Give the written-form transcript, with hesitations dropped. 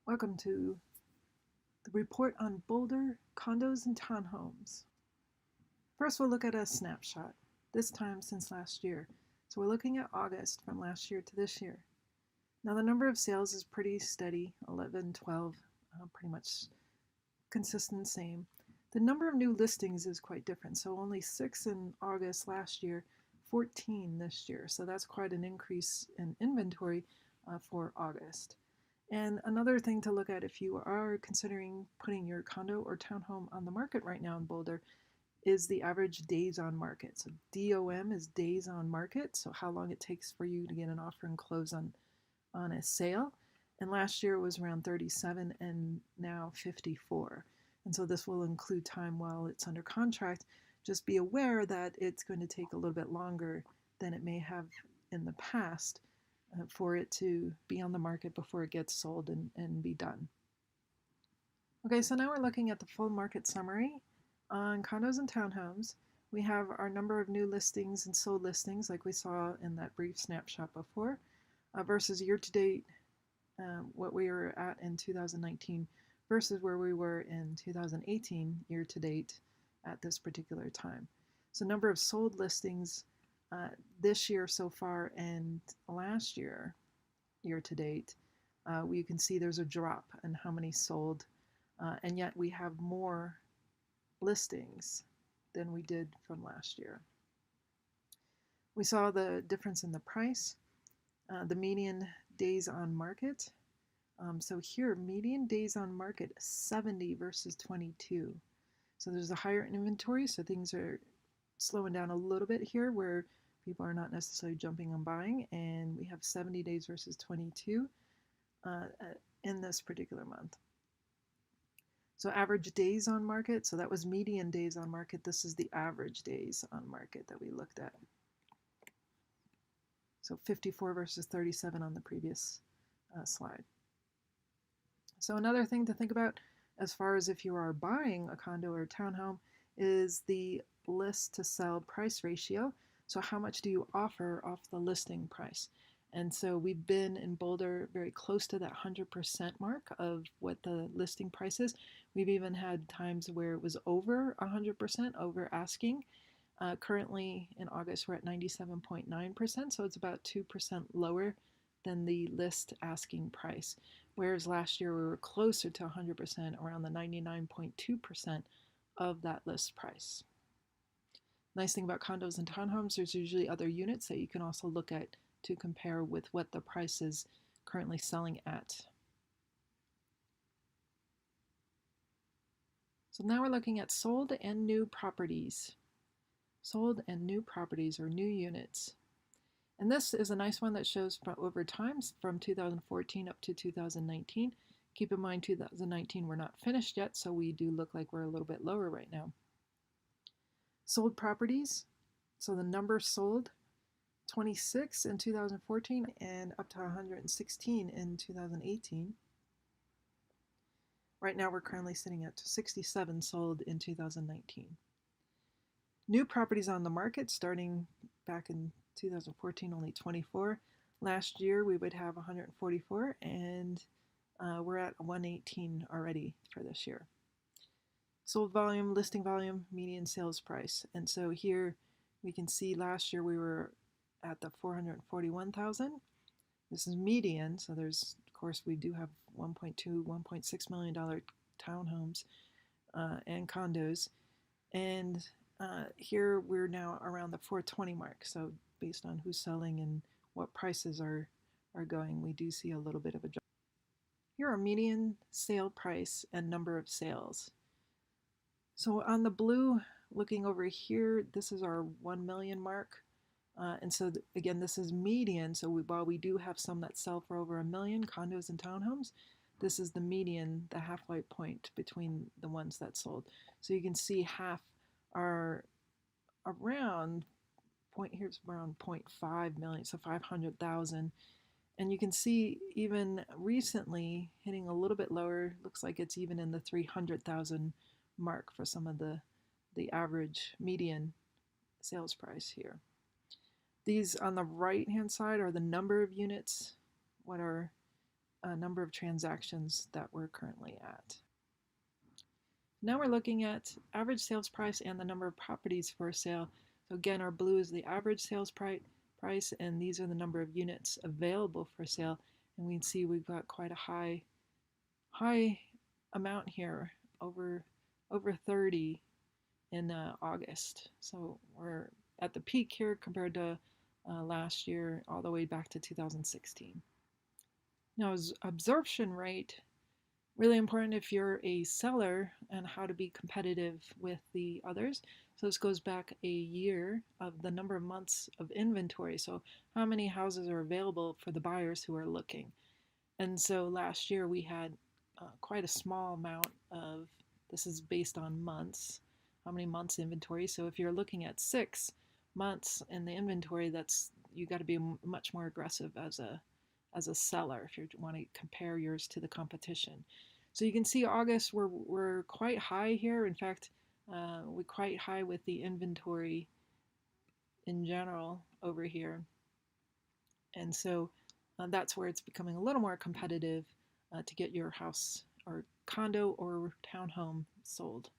Welcome to the report on Boulder, condos, and townhomes. First, we'll look at a snapshot, this time since last year. So we're looking at August from last year to this year. Now, the number of sales is pretty steady, 11, 12, pretty much consistent, same. The number of new listings is quite different. So only 6 in August last year, 14 this year. So that's quite an increase in inventory for August. And another thing to look at if you are considering putting your condo or townhome on the market right now in Boulder is the average days on market. So DOM is days on market, so how long it takes for you to get an offer and close on a sale. And last year it was around 37 and now 54. And so this will include time while it's under contract. Just be aware that it's going to take a little bit longer than it may have in the past for it to be on the market before it gets sold and be done. Okay, so now we're looking at the full market summary. On condos and townhomes, we have our number of new listings and sold listings like we saw in that brief snapshot before, versus year-to-date, what we were at in 2019 versus where we were in 2018 year-to-date at this particular time. So number of sold listings this year so far and last year, year-to-date, you can see there's a drop in how many sold, and yet we have more listings than we did from last year. We saw the difference in the price, the median days on market. So here, median days on market 70 versus 22. So there's a higher inventory, so things are slowing down a little bit here where people are not necessarily jumping and buying, and we have 70 days versus 22 in this particular month. So average days on market, so that was median days on market. This is the average days on market that we looked at. So 54 versus 37 on the previous slide. So another thing to think about as far as if you are buying a condo or a townhome is the list to sell price ratio. So how much do you offer off the listing price? And so we've been in Boulder very close to that 100% mark of what the listing price is. We've even had times where it was over 100%, over asking. Currently in August, we're at 97.9%, so it's about 2% lower than the list asking price. Whereas last year we were closer to 100%, around the 99.2% of that list price. Nice thing about condos and townhomes, there's usually other units that you can also look at to compare with what the price is currently selling at. So now we're looking at sold and new properties. Sold and new properties or new units. And this is a nice one that shows over time from 2014 up to 2019. Keep in mind 2019 we're not finished yet, so we do look like we're a little bit lower right now. Sold properties, so the number sold, 26 in 2014 and up to 116 in 2018. Right now we're currently sitting at 67 sold in 2019. New properties on the market starting back in 2014, only 24. Last year we would have 144, and we're at 118 already for this year. Sold volume, listing volume, median sales price. And so here we can see last year we were at the 441,000. This is median, so there's, of course, we do have $1.2, $1.6 million townhomes and condos. And here we're now around the 420 mark. So based on who's selling and what prices are going, we do see a little bit of a drop. Here are median sale price and number of sales. So on the blue, looking over here, this is our 1 million mark. And so again, this is median. So while we do have some that sell for over 1 million, condos and townhomes, this is the median, the halfway point between the ones that sold. So you can see half are around here's around 0.5 million, so 500,000. And you can see even recently hitting a little bit lower, looks like it's even in the 300,000 mark for some of the average median sales price here. These on the right hand side are the number of units, what are number of transactions that we're currently at. Now we're looking at average sales price and the number of properties for sale. So again, our blue is the average sales price, and these are the number of units available for sale. And we can see we've got quite a high amount here, over 30 in August. So we're at the peak here compared to last year, all the way back to 2016. Now, absorption rate, really important if you're a seller, and how to be competitive with the others. So this goes back a year of the number of months of inventory. So how many houses are available for the buyers who are looking. And so last year we had quite a small amount of, this is based on months, how many months inventory. So if you're looking at 6 months in the inventory, that's, you got to be much more aggressive as a seller if you want to compare yours to the competition. So you can see August, we're quite high here. In fact, we're quite high with the inventory in general over here. And so that's where it's becoming a little more competitive to get your house or condo or townhome sold.